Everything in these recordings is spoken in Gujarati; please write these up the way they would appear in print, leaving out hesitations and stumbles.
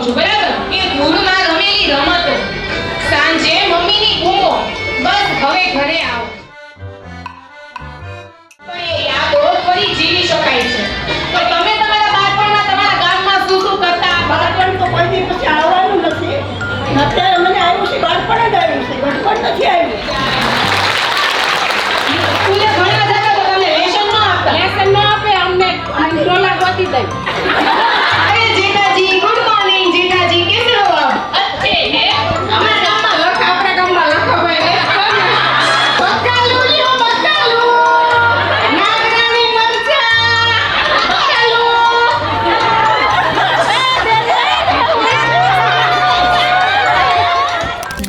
છું બરાબર કે ધૂળમાં રમેલી રમતો સાંજે મમ્મીની બૂમો બસ હવે ઘરે આવો પણ એ યાદો ફરી જીવી શકાય છે તો તમે તમારા બાળપણમાં તમારા ગામમાં શું શું કરતા બાળપણ તો કોઈ દી પછી આવવાનું નથી. અત્યારે મને આવ્યું છે બાળપણ જ આવ્યું છે, બચપણ નથી આવ્યું. સ્કૂલે ભણવા જતા તો તમને લેશન ન આપતા લેસન ન આપે અમને ટોલા ગોતી દઈ. અરે જેઠાજી ગુડ મોર્નિંગ જેઠાજી કેસે હો આપ अच्छे हैं અમારા ગામમાં લખ આપણા ગામમાં લખાભાઈ બકાલુ લ્યો બકાલુ નાગરાણી મરચા બકાલુ.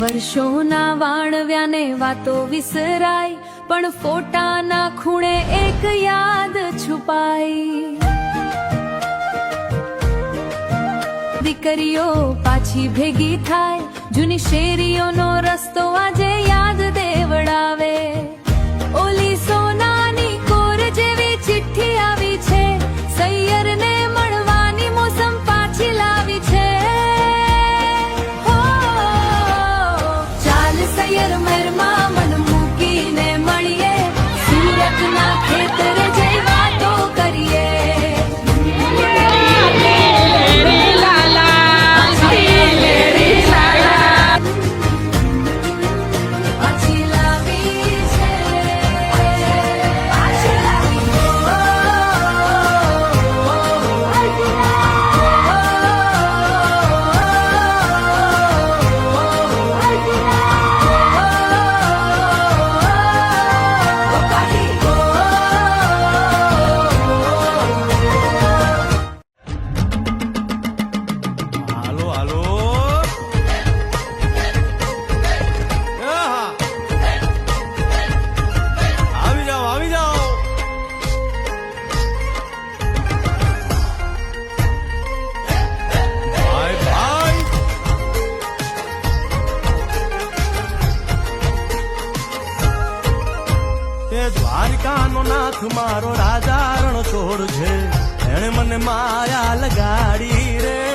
વર્ષોના વાણવ્યાને વાતો વિસરાય પણ ફોટાના ખૂણે એક યાદ છુપાઈ. દીકરીઓ પાછી ભેગી થાય જૂની શેરીઓનો રસ્તો આજે યાદ દેવડાવે. ઓલી સોનાની કોર જેવી ચિઠ્ઠી આવી છે, સૈયરને મળવાની મોસમ પાછી લાવી છે. હો ચાલ સૈયર મેરમાં મન મૂકીને મળીએ, સુરતના ખેતરે જઈ વાતો કરીએ. પાછી લાવી છે, પાછી લાવી. હાલો હાલો આહા. આવી જાઓ આવી જાઓ. ભાઈ ભાઈ તે દ્વારિકાનો નાથ મારો રાજા રણછોડ છે, એણે મને માયા લગાડી રે.